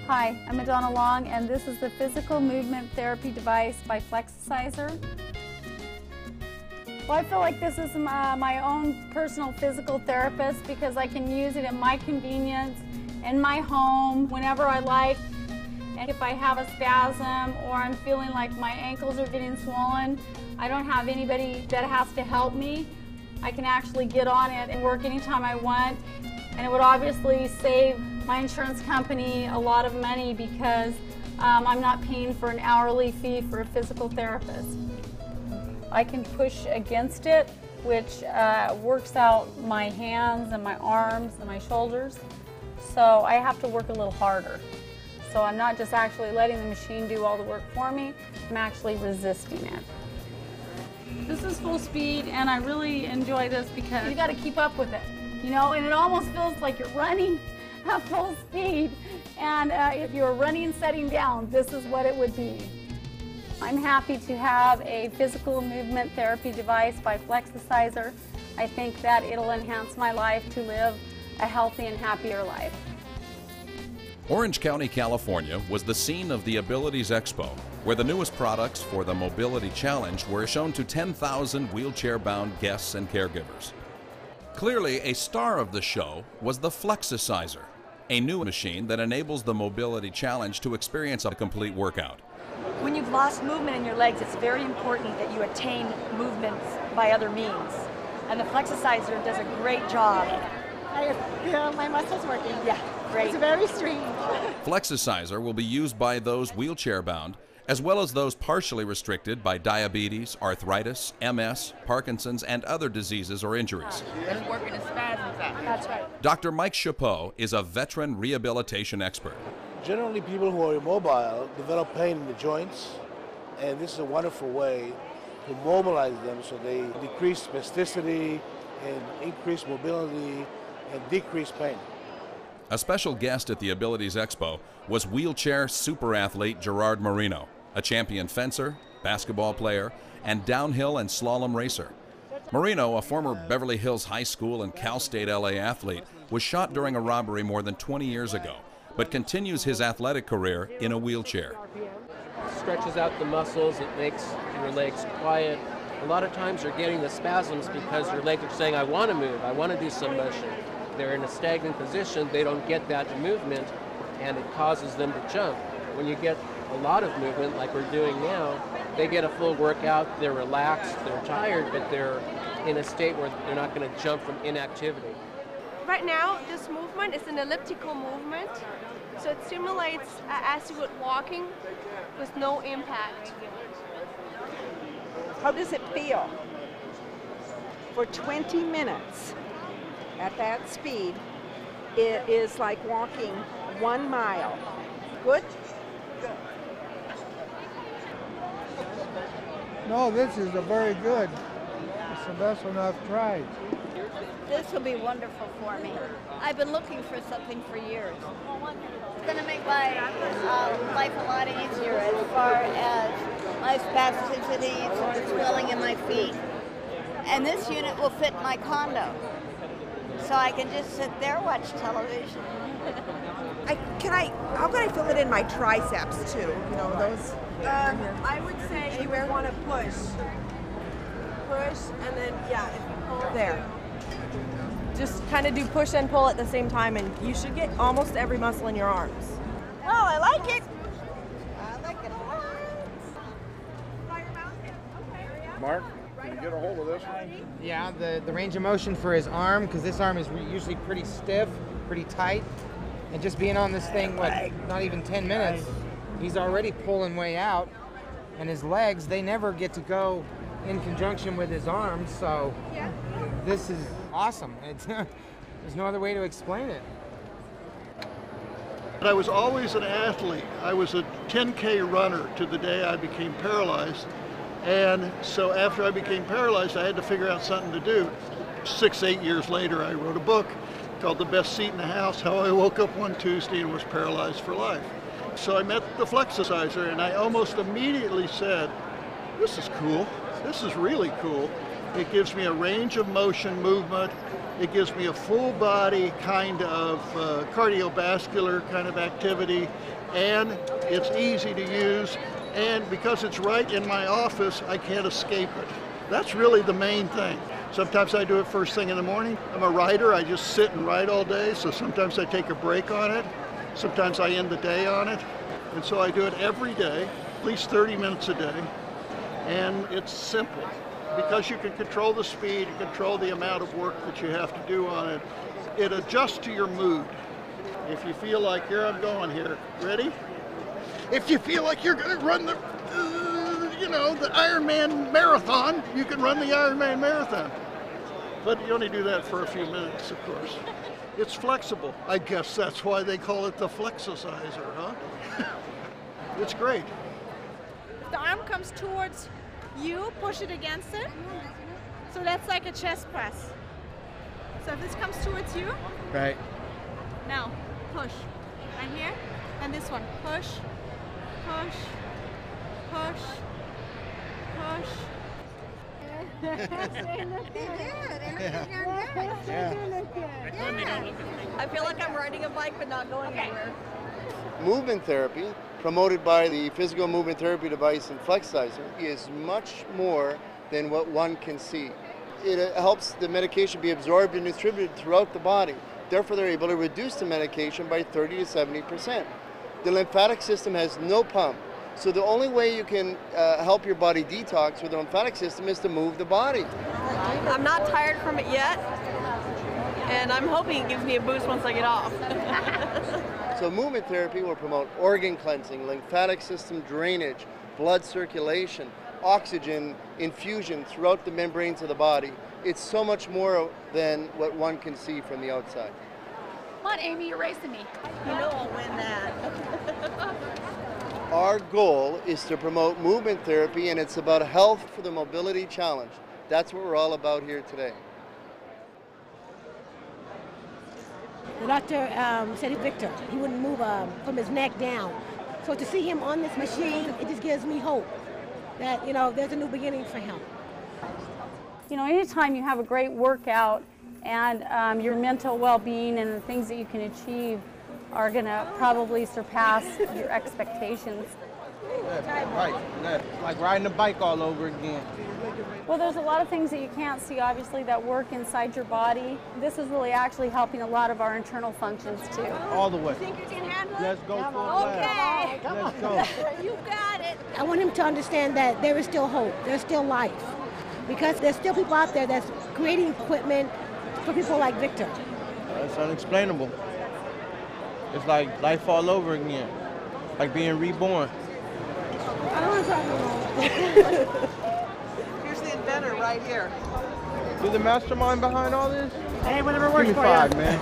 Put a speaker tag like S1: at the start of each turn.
S1: Hi, I'm Madonna Long, and this is the physical movement therapy device by Flexicizer. Well, I feel like this is my own personal physical therapist because I can use it at my convenience, in my home, whenever I like. And if I have a spasm or I'm feeling like my ankles are getting swollen, I don't have anybody that has to help me. I can actually get on it and work anytime I want. And it would obviously save my insurance company a lot of money because I'm not paying for an hourly fee for a physical therapist. I can push against it, which works out my hands and my arms and my shoulders. So I have to work a little harder. So I'm not just actually letting the machine do all the work for me, I'm actually resisting it. This is full speed, and I really enjoy this because you got to keep up with it, you know, and it almost feels like you're running at full speed. And if you're running sitting down, this is what it would be. I'm happy to have a physical movement therapy device by Flexicizer. I think that it'll enhance my life to live a healthy and happier life.
S2: Orange County, California was the scene of the Abilities Expo, where the newest products for the Mobility Challenge were shown to 10,000 wheelchair-bound guests and caregivers. Clearly, a star of the show was the Flexicizer, a new machine that enables the Mobility Challenge to experience a complete workout.
S3: When you've lost movement in your legs, it's very important that you attain movements by other means. And the Flexicizer does a great job.
S4: I feel my muscles working.
S3: Yeah, great.
S4: It's very strange.
S2: Flexicizer will be used by those wheelchair-bound, as well as those partially restricted by diabetes, arthritis, MS, Parkinson's, and other diseases or injuries.
S5: It's working the spasms out.
S3: That's right.
S2: Dr. Mike Chapeau is a veteran rehabilitation expert.
S6: Generally, people who are immobile develop pain in the joints, and this is a wonderful way to mobilize them so they decrease spasticity and increase mobility and decrease pain.
S2: A special guest at the Abilities Expo was wheelchair super athlete Gerard Marino, a champion fencer, basketball player, and downhill and slalom racer. Marino, a former Beverly Hills High School and Cal State LA athlete, was shot during a robbery more than 20 years ago, but continues his athletic career in a wheelchair.
S7: Stretches out the muscles, it makes your legs quiet. A lot of times you're getting the spasms because your legs are saying, I want to move, I want to do some motion. They're in a stagnant position, they don't get that movement, and it causes them to jump. When you get a lot of movement, like we're doing now, they get a full workout, they're relaxed, they're tired, but they're in a state where they're not going to jump from inactivity.
S8: Right now, this movement is an elliptical movement, so it simulates as you would walking with no impact.
S4: How does it feel? For 20 minutes at that speed, it is like walking 1 mile. Good?
S9: No, this is very good. It's the best one I've tried.
S10: This will be wonderful for me. I've been looking for something for years. It's going to make my life a lot easier as far as my spasticity and the swelling in my feet. And this unit will fit my condo. So I can just sit there, watch television.
S4: How can I feel it in my triceps too? You know, those?
S8: I would say you want to push, and then, yeah, if you pull
S4: There.
S8: just kind of do push and pull at the same time, and you should get almost every muscle in your arms.
S4: Well, I like it.
S10: I like it a lot.
S11: Mark, can you get a hold of this one?
S12: Yeah, the range of motion for his arm, because this arm is usually pretty stiff, pretty tight, and just being on this thing, not even 10 minutes, he's already pulling way out, and his legs, they never get to go in conjunction with his arms, so this is awesome. There's no other way to explain it.
S11: I was always an athlete. I was a 10K runner to the day I became paralyzed. And so after I became paralyzed, I had to figure out something to do. 8 years later, I wrote a book called The Best Seat in the House, How I Woke Up One Tuesday and Was Paralyzed for Life. So I met the Flexicizer, and I almost immediately said, this is cool. This is really cool. It gives me a range of motion movement. It gives me a full body kind of cardiovascular kind of activity, and it's easy to use. And because it's right in my office, I can't escape it. That's really the main thing. Sometimes I do it first thing in the morning. I'm a writer, I just sit and write all day, so sometimes I take a break on it. Sometimes I end the day on it. And so I do it every day, at least 30 minutes a day. And it's simple. Because you can control the speed and control the amount of work that you have to do on it, it adjusts to your mood. If you feel like, here I'm going here, ready? If you feel like you're gonna run the, the Ironman marathon, you can run the Ironman marathon. But you only do that for a few minutes, of course. It's flexible. I guess that's why they call it the Flexicizer, huh? It's great.
S13: The arm comes towards you, push it against it. So that's like a chest press. So if this comes towards you,
S12: Right.
S13: now push. Right here, and this one, push, push, push, push.
S3: I feel like I'm riding a bike but not going anywhere.
S14: Movement therapy, promoted by the physical movement therapy device and Flexicizer, is much more than what one can see. It helps the medication be absorbed and distributed throughout the body. Therefore, they're able to reduce the medication by 30 to 70%. The lymphatic system has no pump, so the only way you can help your body detox with the lymphatic system is to move the body.
S3: I'm not tired from it yet, and I'm hoping it gives me a boost once I get off.
S14: So movement therapy will promote organ cleansing, lymphatic system drainage, blood circulation, oxygen infusion throughout the membranes of the body. It's so much more than what one can see from the outside.
S1: Come on, Amy, you're racing me.
S3: You know I'll win that.
S14: Our goal is to promote movement therapy, and it's about health for the mobility challenge. That's what we're all about here today.
S15: The doctor said Victor, he wouldn't move from his neck down. So to see him on this machine, it just gives me hope that, there's a new beginning for him.
S1: Anytime you have a great workout and your mental well-being and the things that you can achieve are going to probably surpass your expectations.
S9: Right, like riding a bike all over again.
S1: Well, there's a lot of things that you can't see, obviously, that work inside your body. This is really actually helping a lot of our internal functions, too.
S9: All the way.
S13: You think you can handle it?
S9: Let's go for a
S13: Okay.
S9: Let's go.
S13: You got it.
S15: I want him to understand that there is still hope, there's still life. Because there's still people out there that's creating equipment for people like Victor.
S9: It's unexplainable. It's like life all over again, like being reborn.
S15: I don't want to talk about
S5: Here's the inventor right here.
S9: You're the mastermind behind all this?
S15: Hey, whatever works
S9: Give me
S15: for you.
S9: 5, man.